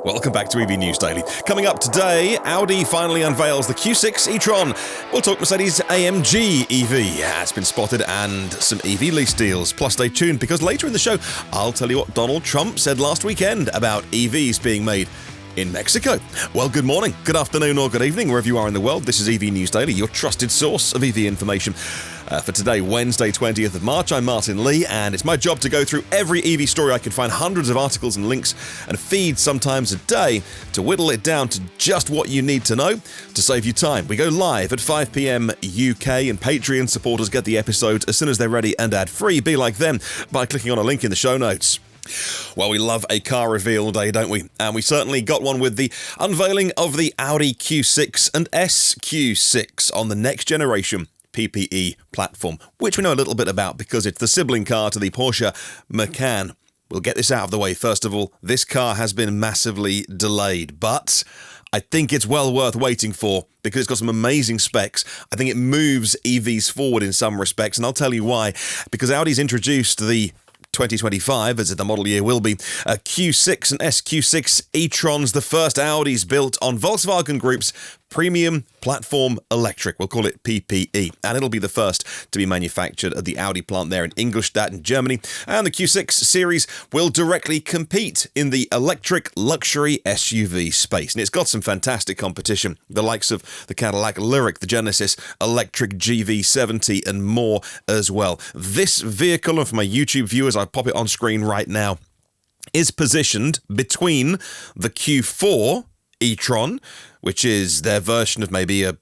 Welcome back to EV News Daily. Coming up today, Audi finally unveils the Q6 e-tron. We'll talk Mercedes-AMG EV. Yeah, it's been spotted, and some EV lease deals. Plus, stay tuned, because later in the show, I'll tell you what Donald Trump said last weekend about EVs being made in Mexico. Well, good morning, good afternoon, or good evening, wherever you are in the world. This is EV News Daily, your trusted source of EV information. For today, Wednesday, 20th of March, I'm Martin Lee, and it's my job to go through every EV story I can find, hundreds of articles and links and feeds sometimes a day, to whittle it down to just what you need to know to save you time. We go live at 5 p.m. UK, and Patreon supporters get the episodes as soon as they're ready and ad-free. Be like them by clicking on a link in the show notes. Well, we love a car reveal day, don't we? And we certainly got one with the unveiling of the Audi Q6 and SQ6 on the next generation PPE platform, which we know a little bit about because it's the sibling car to the Porsche Macan. We'll get this out of the way. First of all, this car has been massively delayed, but I think it's well worth waiting for because it's got some amazing specs. I think it moves EVs forward in some respects, and I'll tell you why. Because Audi's introduced the 2025, as the model year will be, Q6 and SQ6 e-trons, the first Audis built on Volkswagen Group's premium platform electric. We'll call it PPE, and it'll be the first to be manufactured at the Audi plant there in Ingolstadt in Germany. And the Q6 series will directly compete in the electric luxury SUV space, and it's got some fantastic competition, the likes of the Cadillac Lyriq, the Genesis Electric GV70, and more as well. This vehicle, and for my YouTube viewers, I'll pop it on screen right now, is positioned between the Q4 e-tron, which is their version of maybe an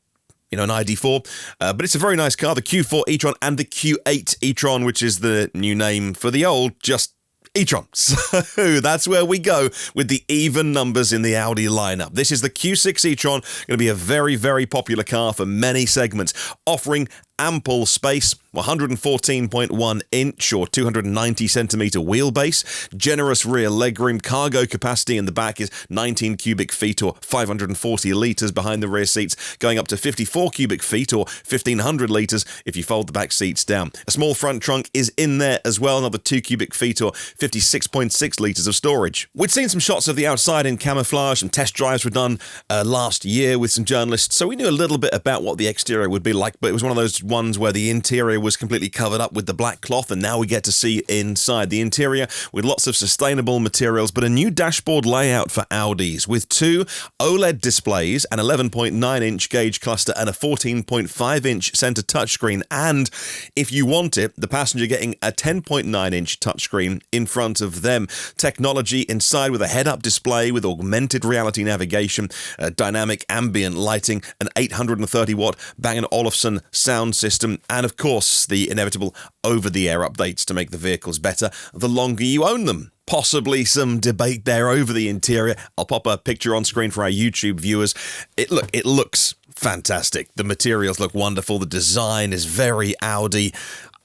ID4, but it's a very nice car, the Q4 e-tron, and the Q8 e-tron, which is the new name for the old, just e-tron. So that's where we go with the even numbers in the Audi lineup. This is the Q6 e-tron, going to be a very, very popular car for many segments, offering ample space, 114.1 inch or 290 centimeter wheelbase, generous rear legroom, cargo capacity in the back is 19 cubic feet or 540 litres behind the rear seats, going up to 54 cubic feet or 1500 litres if you fold the back seats down. A small front trunk is in there as well, another 2 cubic feet or 56.6 litres of storage. We'd seen some shots of the outside in camouflage, and test drives were done last year with some journalists, so we knew a little bit about what the exterior would be like, but it was one of those ones where the interior was completely covered up with the black cloth, and now we get to see inside the interior with lots of sustainable materials, but a new dashboard layout for Audis with 2 OLED displays, an 11.9-inch gauge cluster, and a 14.5-inch center touchscreen. And if you want it, the passenger getting a 10.9-inch touchscreen in front of them. Technology inside with a head-up display with augmented reality navigation, dynamic ambient lighting, an 830-watt Bang & Olufsen sound system, and of course the inevitable over-the-air updates to make the vehicles better the longer you own them. Possibly some debate there over the interior. I'll pop a picture on screen for our YouTube viewers. It looks fantastic. The materials look wonderful. The design is very Audi.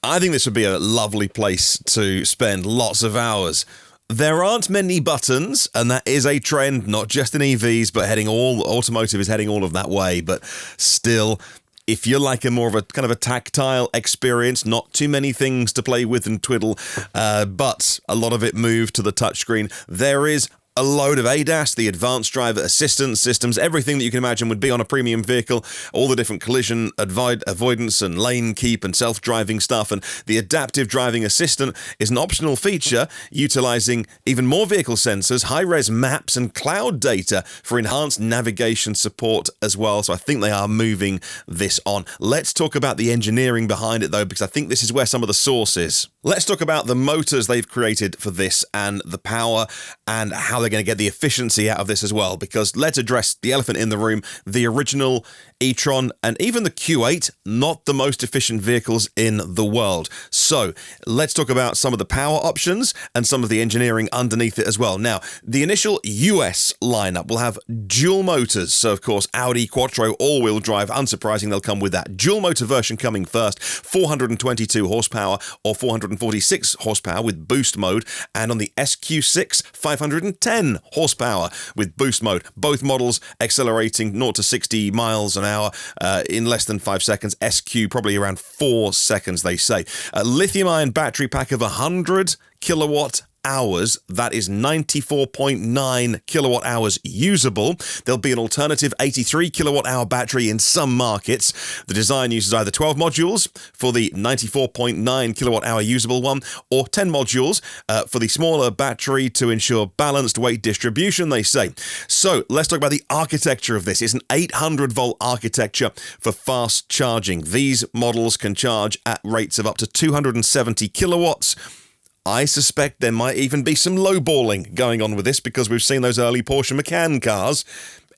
I think this would be a lovely place to spend lots of hours. There aren't many buttons, and that is a trend, not just in EVs, but automotive is heading all of that way, but still, if you're like a more of a kind of a tactile experience, not too many things to play with and twiddle, but a lot of it moved to the touchscreen, there is a load of ADAS, the advanced driver assistance systems, everything that you can imagine would be on a premium vehicle, all the different collision avoidance and lane keep and self-driving stuff, and the adaptive driving assistant is an optional feature utilizing even more vehicle sensors, high-res maps, and cloud data for enhanced navigation support as well. So I think they are moving this on. Let's talk about the engineering behind it though, because I think this is where some of the source is. Let's talk about the motors they've created for this and the power and how they're going to get the efficiency out of this as well, because let's address the elephant in the room. The original e-tron and even the Q8, not the most efficient vehicles in the world. So let's talk about some of the power options and some of the engineering underneath it as well. Now, the initial US lineup will have dual motors. So of course, Audi Quattro all-wheel drive, unsurprising, they'll come with that dual motor version coming first, 422 horsepower or 446 horsepower with boost mode, and on the SQ6, 510 horsepower with boost mode. Both models accelerating 0 to 60 miles an hour in less than 5 seconds. SQ probably around 4 seconds, they say. A lithium-ion battery pack of 100 kilowatt hours. That is 94.9 kilowatt hours usable. There'll be an alternative 83 kilowatt hour battery in some markets. The design uses either 12 modules for the 94.9 kilowatt hour usable one, or 10 modules for the smaller battery to ensure balanced weight distribution, they say. So let's talk about the architecture of this. It's an 800 volt architecture for fast charging. These models can charge at rates of up to 270 kilowatts. I suspect there might even be some lowballing going on with this, because we've seen those early Porsche Macan cars,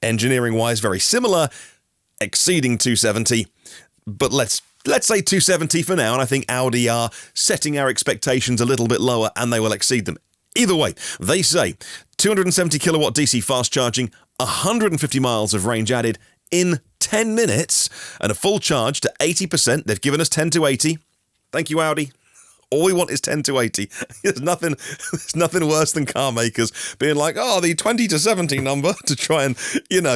engineering-wise very similar, exceeding 270. But let's say 270 for now, and I think Audi are setting our expectations a little bit lower, and they will exceed them. Either way, they say 270 kilowatt DC fast charging, 150 miles of range added in 10 minutes, and a full charge to 80%. They've given us 10 to 80. Thank you, Audi. All we want is 10 to 80. There's nothing worse than car makers being like, oh, the 20 to 70 number to try and,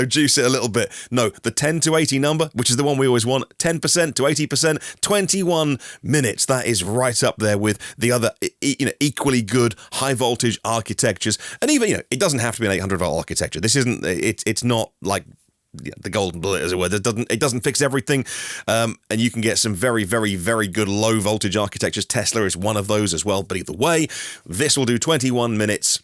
juice it a little bit. No, the 10 to 80 number, which is the one we always want, 10% to 80%, 21 minutes. That is right up there with the other, equally good high voltage architectures. And even, it doesn't have to be an 800 volt architecture. This isn't, it's not like the golden bullet, as it were. It doesn't fix everything, and you can get some very, very, very good low voltage architectures. Tesla is one of those as well. But either way, this will do 21 minutes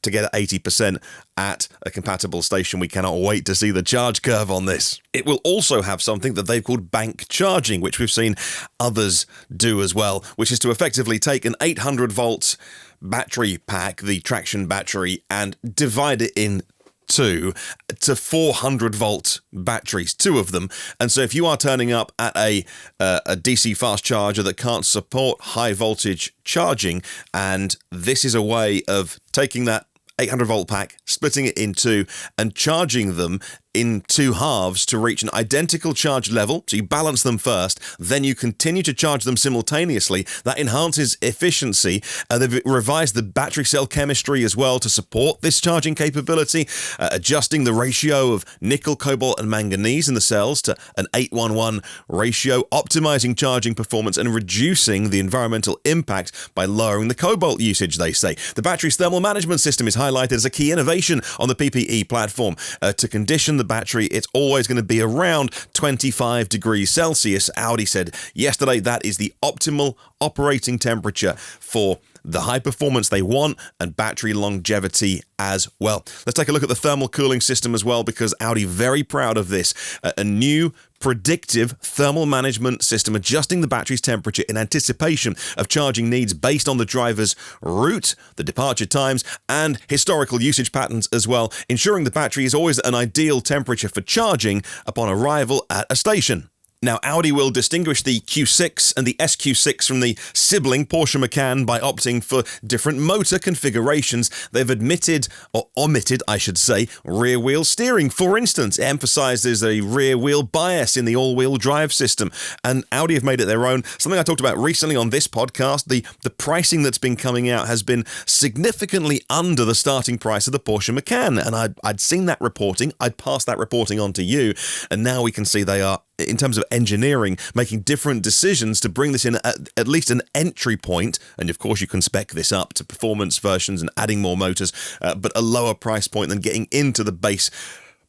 to get 80% at a compatible station. We cannot wait to see the charge curve on this. It will also have something that they've called bank charging, which we've seen others do as well, which is to effectively take an 800 volt battery pack, the traction battery, and divide it in to 400 volt batteries, two of them. And so if you are turning up at a DC fast charger that can't support high voltage charging, and this is a way of taking that 800 volt pack, splitting it in two, and charging them in two halves to reach an identical charge level. So you balance them first, then you continue to charge them simultaneously. That enhances efficiency. They've revised the battery cell chemistry as well to support this charging capability, adjusting the ratio of nickel, cobalt, and manganese in the cells to an 8:1:1 ratio, optimizing charging performance and reducing the environmental impact by lowering the cobalt usage, they say. The battery's thermal management system is highlighted as a key innovation on the PPE platform. To condition the battery, it's always going to be around 25 degrees Celsius. Audi said yesterday that is the optimal operating temperature for the high performance they want and battery longevity as well. Let's take a look at the thermal cooling system as well, because Audi very proud of this. A new predictive thermal management system adjusting the battery's temperature in anticipation of charging needs based on the driver's route, the departure times, and historical usage patterns as well, ensuring the battery is always an ideal temperature for charging upon arrival at a station. Now, Audi will distinguish the Q6 and the SQ6 from the sibling Porsche Macan by opting for different motor configurations. They've omitted, I should say, rear-wheel steering. For instance, it emphasizes a rear-wheel bias in the all-wheel drive system, and Audi have made it their own. Something I talked about recently on this podcast, the pricing that's been coming out has been significantly under the starting price of the Porsche Macan, and I'd seen that reporting. I'd passed that reporting on to you, and now we can see they are, in terms of engineering, making different decisions to bring this in at least an entry point. And of course, you can spec this up to performance versions and adding more motors, but a lower price point than getting into the base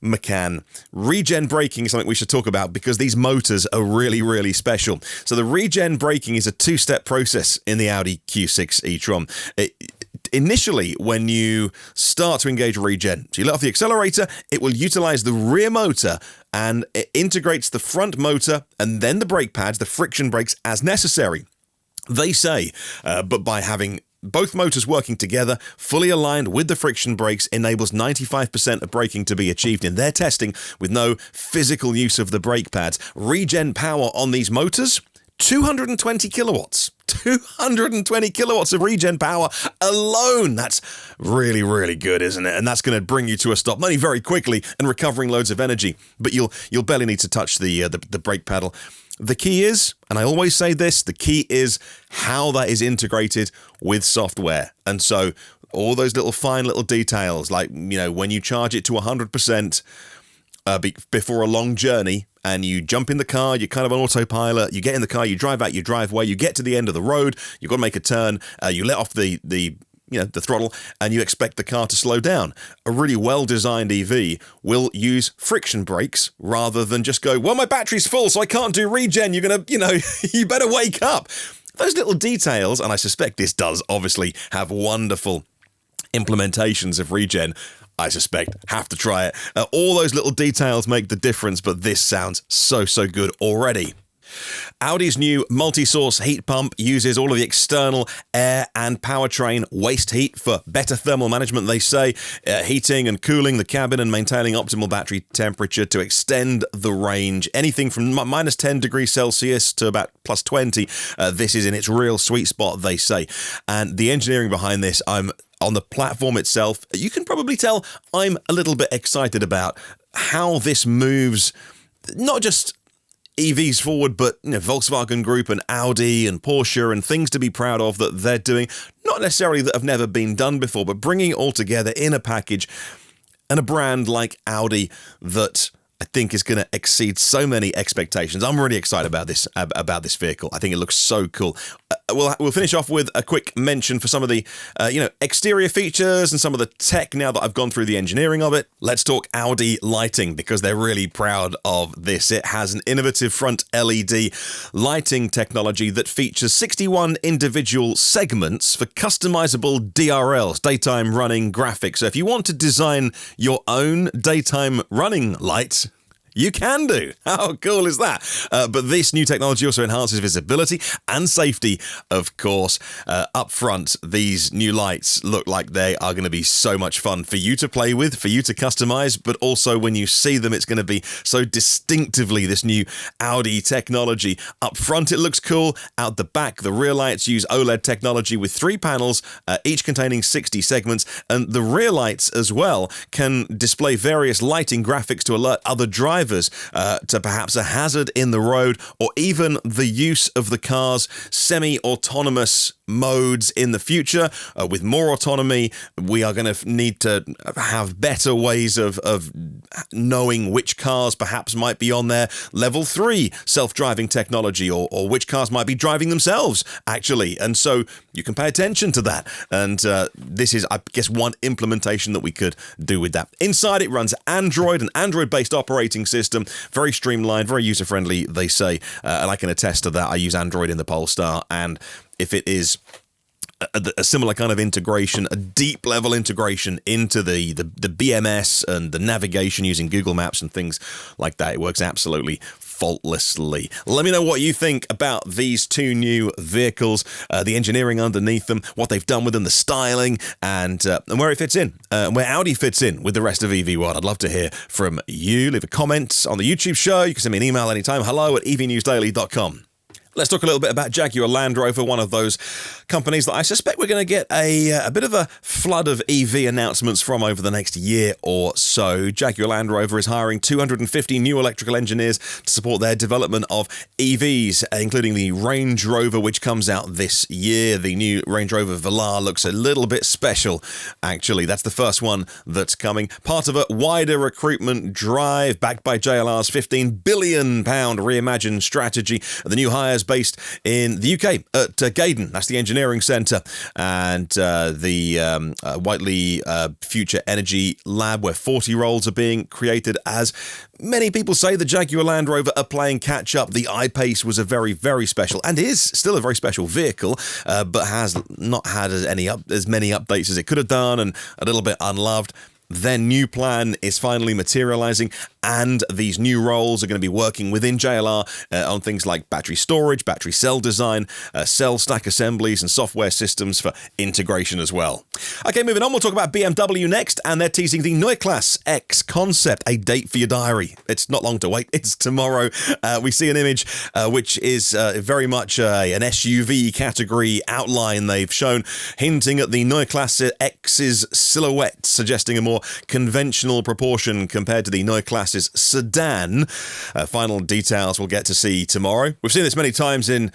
Macan. Regen braking is something we should talk about, because these motors are really, really special. So the regen braking is a two-step process in the Audi Q6 e-tron. Initially, when you start to engage regen, so you let off the accelerator, it will utilize the rear motor and it integrates the front motor and then the brake pads, the friction brakes, as necessary. They say, but by having both motors working together, fully aligned with the friction brakes, enables 95% of braking to be achieved in their testing with no physical use of the brake pads. Regen power on these motors, 220 kilowatts. 220 kilowatts of regen power alone. That's really, really good, isn't it? And that's going to bring you to a stop, only very quickly, and recovering loads of energy. But you'll barely need to touch the brake pedal. The key is, and I always say this, the key is how that is integrated with software. And so all those fine little details, like, when you charge it to 100% before a long journey, and you jump in the car, you're kind of on autopilot, you get in the car, you drive out your driveway, you get to the end of the road, you've got to make a turn, you let off the the throttle, and you expect the car to slow down. A really well-designed EV will use friction brakes rather than just go, well, my battery's full, so I can't do regen. You're going to, you better wake up. Those little details, and I suspect this does obviously have wonderful implementations of regen, I suspect, have to try it. All those little details make the difference, but this sounds so good already. Audi's new multi-source heat pump uses all of the external air and powertrain waste heat for better thermal management, they say, heating and cooling the cabin and maintaining optimal battery temperature to extend the range. Anything from minus 10 degrees Celsius to about plus 20. This is in its real sweet spot, they say. And the engineering behind this, on the platform itself, you can probably tell I'm a little bit excited about how this moves, not just EVs forward, but Volkswagen Group and Audi and Porsche and things to be proud of that they're doing, not necessarily that have never been done before, but bringing it all together in a package, and a brand like Audi that I think is going to exceed so many expectations. I'm really excited about this vehicle. I think it looks so cool. We'll finish off with a quick mention for some of the exterior features and some of the tech now that I've gone through the engineering of it. Let's talk Audi lighting, because they're really proud of this. It has an innovative front LED lighting technology that features 61 individual segments for customizable DRLs, daytime running graphics. So if you want to design your own daytime running lights, you can do. How cool is that? But this new technology also enhances visibility and safety, of course. Up front, these new lights look like they are going to be so much fun for you to play with, for you to customize, but also when you see them, it's going to be so distinctively this new Audi technology. Up front, it looks cool. Out the back, the rear lights use OLED technology with 3 panels, each containing 60 segments, and the rear lights as well can display various lighting graphics to alert other drivers to perhaps a hazard in the road, or even the use of the car's semi-autonomous modes in the future. With more autonomy, we are going to need to have better ways of knowing which cars perhaps might be on their level 3 self-driving technology, or which cars might be driving themselves, actually. And so you can pay attention to that. And this is, I guess, one implementation that we could do with that. Inside, it runs Android, an Android-based operating system. Very streamlined, very user-friendly, they say. And I can attest to that. I use Android in the Polestar, and if it is a similar kind of integration, a deep level integration into the BMS and the navigation using Google Maps and things like that, it works absolutely faultlessly. Let me know what you think about these two new vehicles, the engineering underneath them, what they've done with them, the styling, and where it fits in, where Audi fits in with the rest of EV World. I'd love to hear from you. Leave a comment on the YouTube show. You can send me an email anytime. hello@evnewsdaily.com. Let's talk a little bit about Jaguar Land Rover, one of those companies that I suspect we're going to get a bit of a flood of EV announcements from over the next year or so. Jaguar Land Rover is hiring 250 new electrical engineers to support their development of EVs, including the Range Rover, which comes out this year. The new Range Rover Velar looks a little bit special, actually. That's the first one that's coming. Part of a wider recruitment drive backed by JLR's £15 billion Reimagine strategy. The new hires based in the UK at Gaydon. That's the engineering centre, and the Whiteley Future Energy Lab, where 40 roles are being created. As many people say, the Jaguar Land Rover are playing catch-up. The I-Pace was a very, very special, and is still a very special vehicle, but has not had as many updates as it could have done, and a little bit unloved. Their new plan is finally materializing, and these new roles are going to be working within JLR on things like battery storage, battery cell design, cell stack assemblies, and software systems for integration as well. Okay, moving on, we'll talk about BMW next, and they're teasing the Neue Klasse X concept, a date for your diary. It's not long to wait, it's tomorrow. We see an image which is very much an SUV category outline they've shown, hinting at the Neue Klasse X's silhouette, suggesting a more conventional proportion compared to the Neue Klasse C-Class's sedan. Final details we'll get to see tomorrow. We've seen this many times in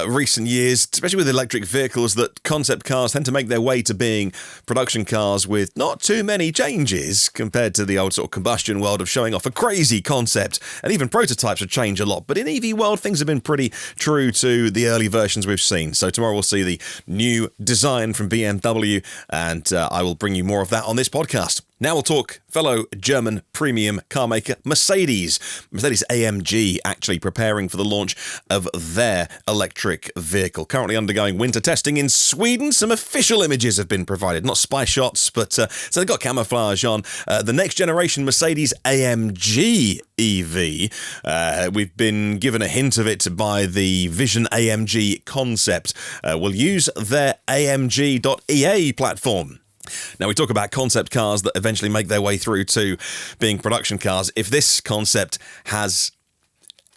recent years, especially with electric vehicles, that concept cars tend to make their way to being production cars with not too many changes compared to the old sort of combustion world of showing off a crazy concept, and even prototypes have changed a lot. But in EV world, things have been pretty true to the early versions we've seen. So tomorrow we'll see the new design from BMW, and I will bring you more of that on this podcast. Now we'll talk fellow German premium car maker Mercedes. Mercedes-AMG actually preparing for the launch of their electric vehicle. Currently undergoing winter testing in Sweden. Some official images have been provided, not spy shots, but so they've got camouflage on. The next generation Mercedes-AMG EV. We've been given a hint of it by the Vision AMG concept. Will use their AMG.EA platform. Now, we talk about concept cars that eventually make their way through to being production cars. If this concept has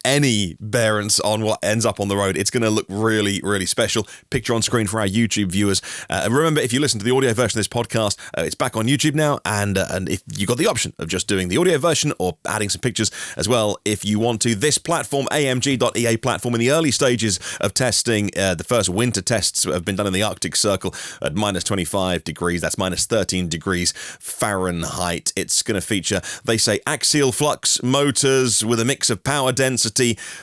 any bearance on what ends up on the road, it's going to look really, really special. Picture on screen for our YouTube viewers. And remember, if you listen to the audio version of this podcast, it's back on YouTube now. And if you got the option of just doing the audio version or adding some pictures as well, if you want to, this platform, AMG.EA platform, in the early stages of testing, the first winter tests have been done in the Arctic Circle at minus 25 degrees. That's minus 13 degrees Fahrenheit. It's going to feature, they say, axial flux motors with a mix of power density,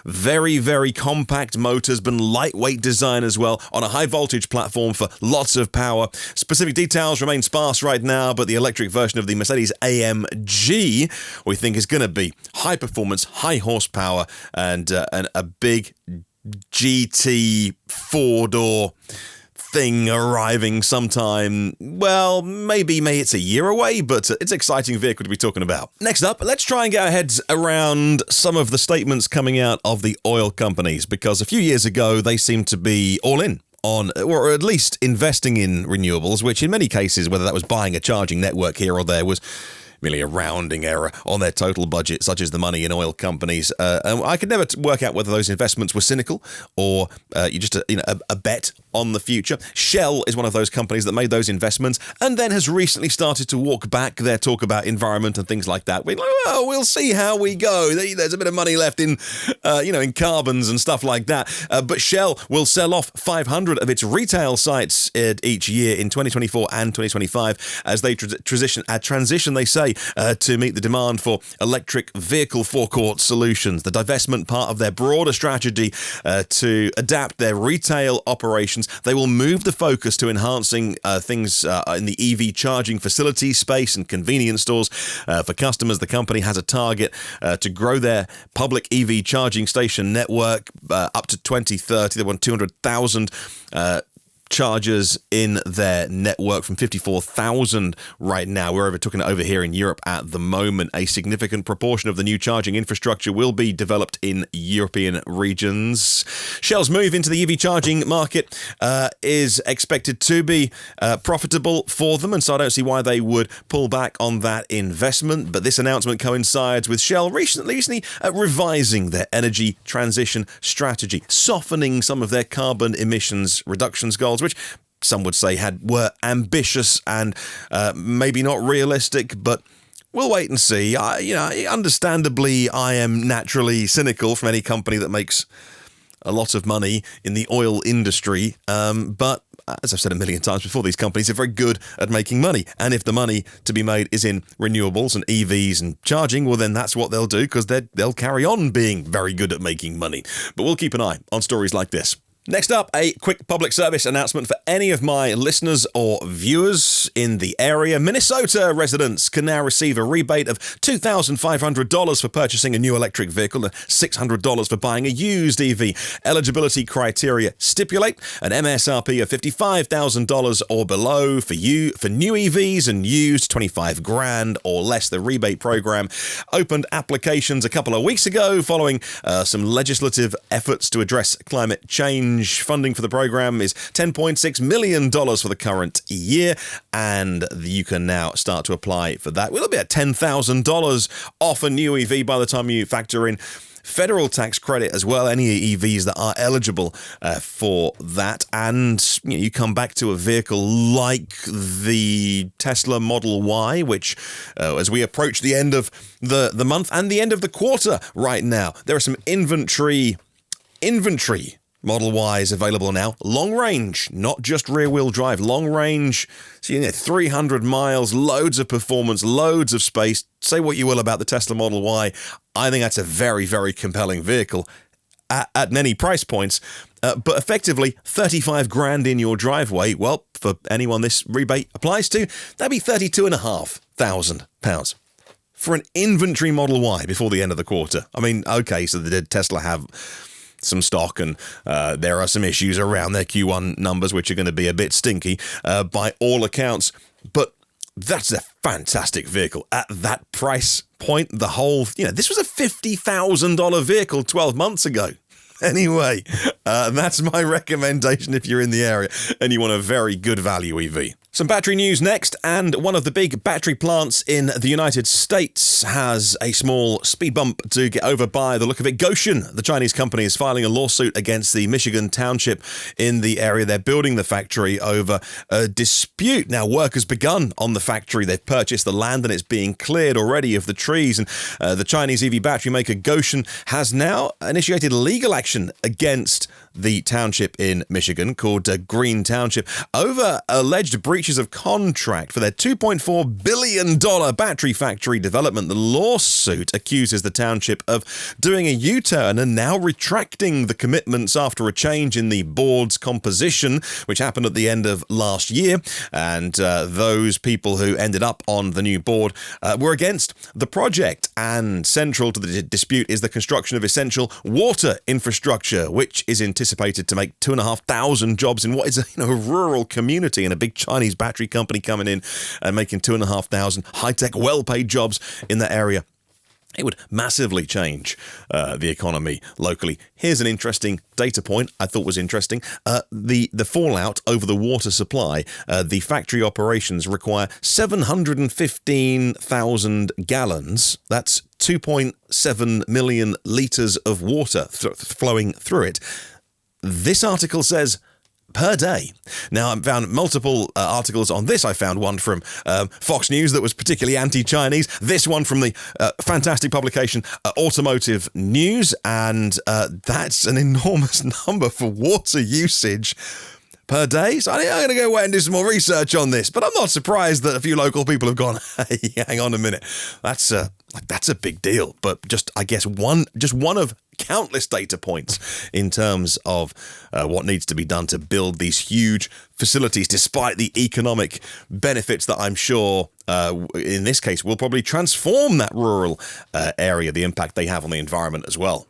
very, very compact motors, but lightweight design as well, on a high voltage platform for lots of power. Specific details remain sparse right now, but the electric version of the Mercedes-AMG we think is going to be high performance, high horsepower, and a big GT four-door thing arriving sometime, well, maybe it's a year away, but it's an exciting vehicle to be talking about. Next up, let's try and get our heads around some of the statements coming out of the oil companies, because a few years ago, they seemed to be all in on, or at least investing in renewables, which in many cases, whether that was buying a charging network here or there, was merely a rounding error on their total budget, such as the money in oil companies. And I could never work out whether those investments were cynical or you just a bet on the future. Shell is one of those companies that made those investments and then has recently started to walk back their talk about environment and things like that. We're like, well, we'll see how we go. There's a bit of money left in, in carbons and stuff like that. But Shell will sell off 500 of its retail sites each year in 2024 and 2025 as they transition, they say, to meet the demand for electric vehicle forecourt solutions. The divestment part of their broader strategy to adapt their retail operations. They will move the focus to enhancing things in the EV charging facility space and convenience stores for customers. The company has a target to grow their public EV charging station network up to 2030. They want 200,000 chargers in their network from 54,000 right now. We're talking over here in Europe at the moment. A significant proportion of the new charging infrastructure will be developed in European regions. Shell's move into the EV charging market is expected to be profitable for them, and so I don't see why they would pull back on that investment. But this announcement coincides with Shell recently revising their energy transition strategy, softening some of their carbon emissions reductions goals, which some would say were ambitious and maybe not realistic, but we'll wait and see. Understandably, I am naturally cynical from any company that makes a lot of money in the oil industry, but as I've said a million times before, these companies are very good at making money, and if the money to be made is in renewables and EVs and charging, well then that's what they'll do, because they'll carry on being very good at making money. But we'll keep an eye on stories like this. Next up, a quick public service announcement for any of my listeners or viewers in the area. Minnesota residents can now receive a rebate of $2,500 for purchasing a new electric vehicle and $600 for buying a used EV. Eligibility criteria stipulate an MSRP of $55,000 or below for new EVs and used $25,000 or less. The rebate program opened applications a couple of weeks ago following some legislative efforts to address climate change change. Funding for the program is $10.6 million for the current year, and you can now start to apply for that. We'll be at $10,000 off a new EV by the time you factor in federal tax credit as well, any EVs that are eligible for that. And you come back to a vehicle like the Tesla Model Y, which as we approach the end of the month and the end of the quarter right now, there are some inventory Model Ys available now. Long range, not just rear-wheel drive. Long range, so 300 miles, loads of performance, loads of space. Say what you will about the Tesla Model Y. I think that's a very, very compelling vehicle at many price points. But effectively, 35 grand in your driveway. Well, for anyone this rebate applies to, that'd be £32,500 for an inventory Model Y before the end of the quarter. I mean, okay, so did Tesla have some stock, and there are some issues around their Q1 numbers which are going to be a bit stinky by all accounts, but that's a fantastic vehicle at that price point. The whole, this was a $50,000 vehicle 12 months ago. Anyway, that's my recommendation if you're in the area and you want a very good value EV. Some battery news next, and one of the big battery plants in the United States has a small speed bump to get over by the look of it. Gotion, the Chinese company, is filing a lawsuit against the Michigan Township in the area they're building the factory over a dispute. Now, work has begun on the factory. They've purchased the land and it's being cleared already of the trees. And the Chinese EV battery maker Gotion has now initiated legal action against the township in Michigan called Green Township over alleged breaches of contract for their $2.4 billion battery factory development. The lawsuit accuses the township of doing a U-turn and now retracting the commitments after a change in the board's composition, which happened at the end of last year. And those people who ended up on the new board were against the project. And central to the dispute is the construction of essential water infrastructure, which is anticipated to make 2,500 jobs in what is a rural community, and a big Chinese battery company coming in and making 2,500 high-tech, well-paid jobs in that area. It would massively change the economy locally. Here's an interesting data point I thought was interesting. The fallout over the water supply. The factory operations require 715,000 gallons. That's 2.7 million litres of water flowing through it. This article says per day. Now, I found multiple articles on this. I found one from Fox News that was particularly anti-Chinese. This one from the fantastic publication Automotive News. And that's an enormous number for water usage per day. So I'm going to go away and do some more research on this. But I'm not surprised that a few local people have gone, hey, hang on a minute. That's a big deal. But I guess one of countless data points in terms of what needs to be done to build these huge facilities, despite the economic benefits that I'm sure, in this case, will probably transform that rural area, the impact they have on the environment as well.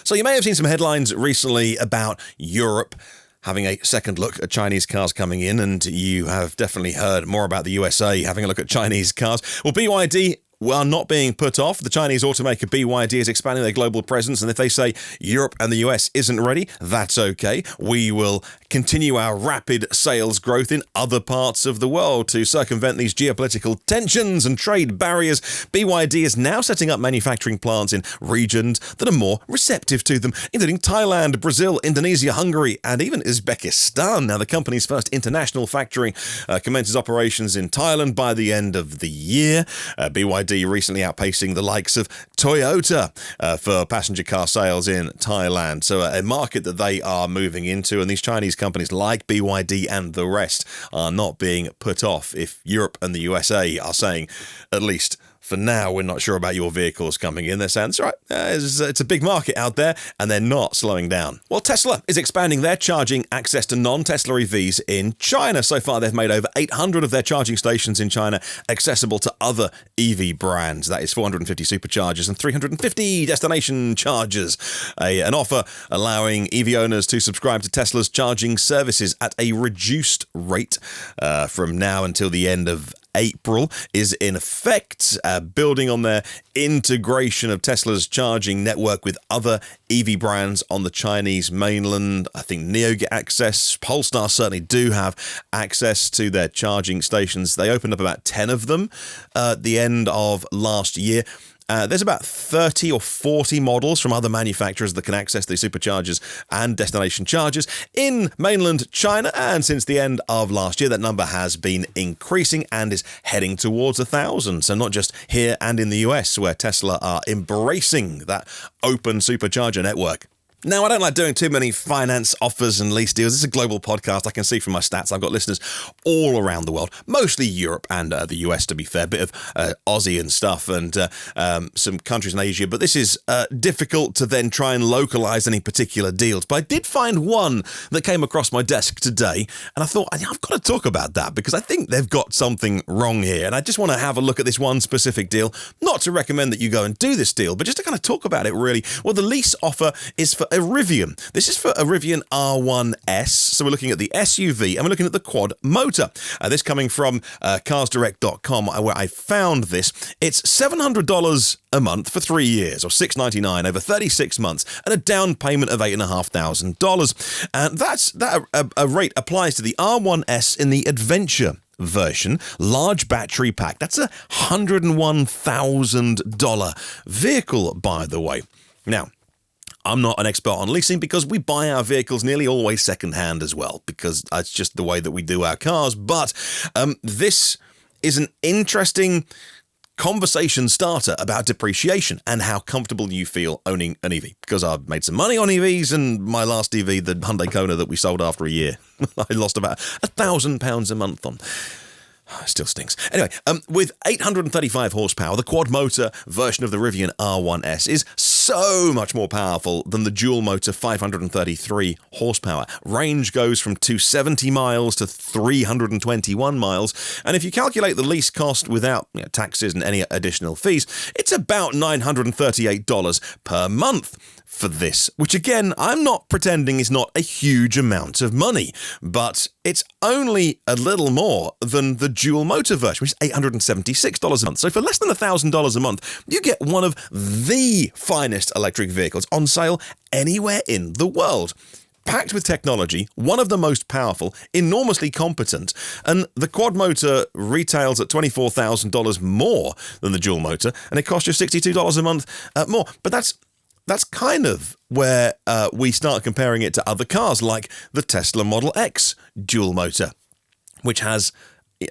So you may have seen some headlines recently about Europe having a second look at Chinese cars coming in, and you have definitely heard more about the USA having a look at Chinese cars. Well, BYD are not being put off. The Chinese automaker BYD is expanding their global presence, and if they say Europe and the US isn't ready, that's okay. We will continue our rapid sales growth in other parts of the world to circumvent these geopolitical tensions and trade barriers. BYD is now setting up manufacturing plants in regions that are more receptive to them, including Thailand, Brazil, Indonesia, Hungary, and even Uzbekistan. Now, the company's first international factory commences operations in Thailand by the end of the year. BYD recently outpacing the likes of Toyota for passenger car sales in Thailand. So a market that they are moving into, and these Chinese companies like BYD and the rest are not being put off if Europe and the USA are saying, at least for now, we're not sure about your vehicles coming in. They're saying, it's all right, it's a big market out there, and they're not slowing down. Well, Tesla is expanding their charging access to non-Tesla EVs in China. So far, they've made over 800 of their charging stations in China accessible to other EV brands. That is 450 superchargers and 350 destination chargers. An offer allowing EV owners to subscribe to Tesla's charging services at a reduced rate from now until the end of April is in effect, building on their integration of Tesla's charging network with other EV brands on the Chinese mainland. I think Neue get access. Polestar certainly do have access to their charging stations. They opened up about 10 of them at the end of last year. There's about 30 or 40 models from other manufacturers that can access the superchargers and destination chargers in mainland China. And since the end of last year, that number has been increasing and is heading towards 1,000. So not just here and in the US, where Tesla are embracing that open supercharger network. Now, I don't like doing too many finance offers and lease deals. It's a global podcast. I can see from my stats I've got listeners all around the world, mostly Europe and the US, to be fair. A bit of Aussie and stuff and some countries in Asia. But this is difficult to then try and localize any particular deals. But I did find one that came across my desk today, and I thought, I've got to talk about that because I think they've got something wrong here. And I just want to have a look at this one specific deal, not to recommend that you go and do this deal, but just to kind of talk about it really. Well, the lease offer is for a Rivian. This is for a Rivian R1S. So we're looking at the SUV and we're looking at the quad motor. This coming from carsdirect.com where I found this. It's $700 a month for 3 years or $699 over 36 months and a down payment of $8,500. And that rate applies to the R1S in the Adventure version, large battery pack. That's a $101,000 vehicle, by the way. Now, I'm not an expert on leasing because we buy our vehicles nearly always secondhand as well, because that's just the way that we do our cars. But this is an interesting conversation starter about depreciation and how comfortable you feel owning an EV. Because I've made some money on EVs, and my last EV, the Hyundai Kona that we sold after a year, I lost about £1,000 a month on. Still stinks. Anyway, with 835 horsepower, the quad motor version of the Rivian R1S is so much more powerful than the dual motor 533 horsepower. Range goes from 270 miles to 321 miles. And if you calculate the lease cost without taxes and any additional fees, it's about $938 per month for this, which again, I'm not pretending is not a huge amount of money, but it's only a little more than the dual motor version, which is $876 a month. So for less than $1,000 a month, you get one of the finest electric vehicles on sale anywhere in the world. Packed with technology, one of the most powerful, enormously competent, and the quad motor retails at $24,000 more than the dual motor, and it costs you $62 a month more. But that's kind of where we start comparing it to other cars like the Tesla Model X dual motor, which has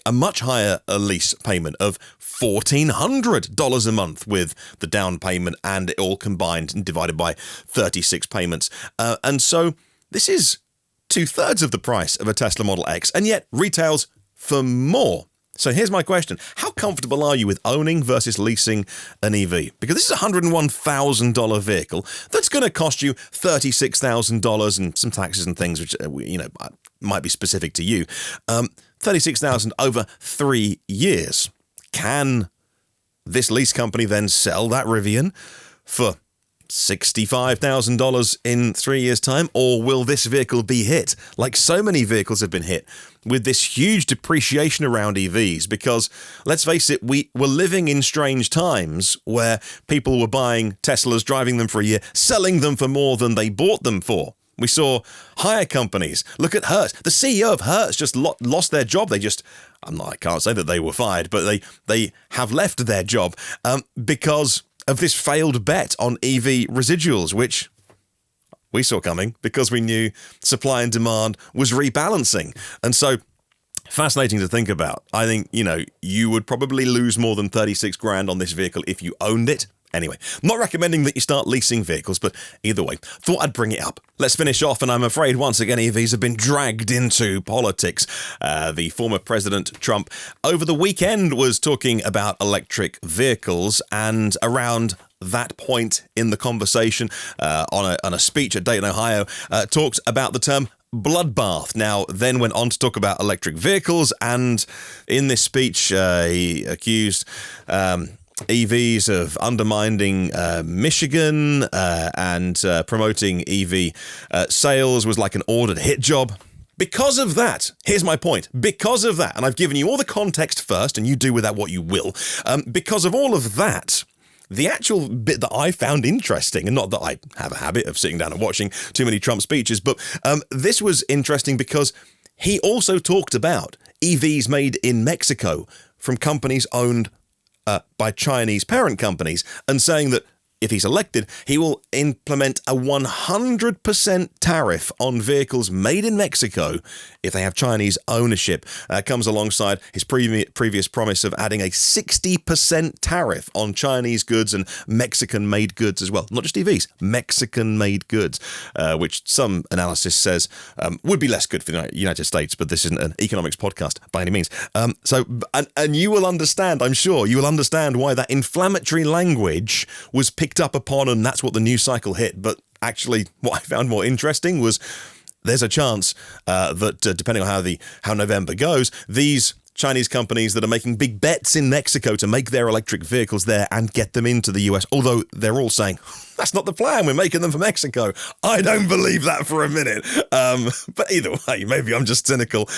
a much higher lease payment of $1,400 a month with the down payment and it all combined and divided by 36 payments. And so this is 2/3 of the price of a Tesla Model X and yet retails for more. So here's my question. How comfortable are you with owning versus leasing an EV? Because this is a $101,000 vehicle that's going to cost you $36,000 and some taxes and things, which, might be specific to you. $36,000 over 3 years. Can this lease company then sell that Rivian for $65,000 in 3 years' time? Or will this vehicle be hit, like so many vehicles have been hit, with this huge depreciation around EVs? Because, let's face it, we were living in strange times where people were buying Teslas, driving them for a year, selling them for more than they bought them for. We saw hire companies. Look at Hertz. The CEO of Hertz just lost their job. I can't say that they were fired, but they have left their job because of this failed bet on EV residuals, which we saw coming because we knew supply and demand was rebalancing. And so, fascinating to think about. I think, you would probably lose more than 36 grand on this vehicle if you owned it. Anyway, not recommending that you start leasing vehicles, but either way, thought I'd bring it up. Let's finish off, and I'm afraid once again EVs have been dragged into politics. The former President Trump over the weekend was talking about electric vehicles, and around that point in the conversation, on a speech at Dayton, Ohio, talked about the term bloodbath. Now, then went on to talk about electric vehicles, and in this speech, he accused EVs of undermining Michigan and promoting EV sales was like an ordered hit job. Because of that, here's my point. Because of that, and I've given you all the context first, and you do with that what you will. Because of all of that, the actual bit that I found interesting, and not that I have a habit of sitting down and watching too many Trump speeches, but this was interesting because he also talked about EVs made in Mexico from companies owned by Chinese parent companies, and saying that if he's elected, he will implement a 100% tariff on vehicles made in Mexico if they have Chinese ownership. Comes alongside his previous promise of adding a 60% tariff on Chinese goods and Mexican-made goods as well. Not just EVs, Mexican-made goods, which some analysis says would be less good for the United States, but this isn't an economics podcast by any means. And you will understand, I'm sure, you will understand why that inflammatory language was picked up upon, and that's what the news cycle hit. But actually, what I found more interesting was there's a chance that depending on how November goes, these Chinese companies that are making big bets in Mexico to make their electric vehicles there and get them into the US, although they're all saying, that's not the plan, we're making them for Mexico. I don't believe that for a minute. But either way, maybe I'm just cynical.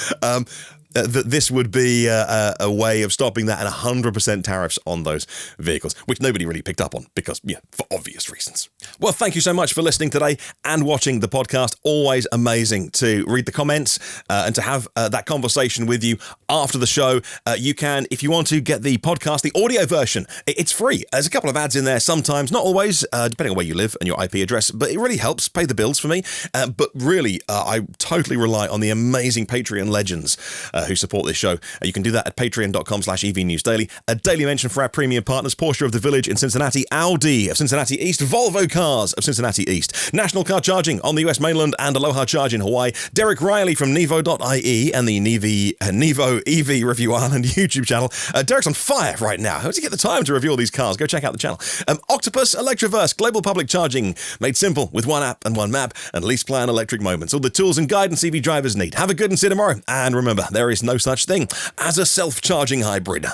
That this would be a way of stopping that and 100% tariffs on those vehicles, which nobody really picked up on because, for obvious reasons. Well, thank you so much for listening today and watching the podcast. Always amazing to read the comments and to have that conversation with you after the show. You can, if you want to, get the podcast, the audio version. It's free. There's a couple of ads in there sometimes, not always, depending on where you live and your IP address, but it really helps pay the bills for me. But really, I totally rely on the amazing Patreon legends who support this show. You can do that at patreon.com/evnewsdaily. A daily mention for our premium partners: Porsche of the Village in Cincinnati, Audi of Cincinnati East, Volvo Cars of Cincinnati East, National Car Charging on the US mainland and Aloha Charge in Hawaii, Derek Riley from Nevo.ie and the Nevo EV Review Ireland YouTube channel. Derek's on fire right now. How does he get the time to review all these cars? Go check out the channel. Octopus Electroverse, global public charging made simple with one app and one map, and Lease Plan Electric Moments. All the tools and guidance EV drivers need. Have a good and see you tomorrow. And remember, there is no such thing as a self-charging hybrid.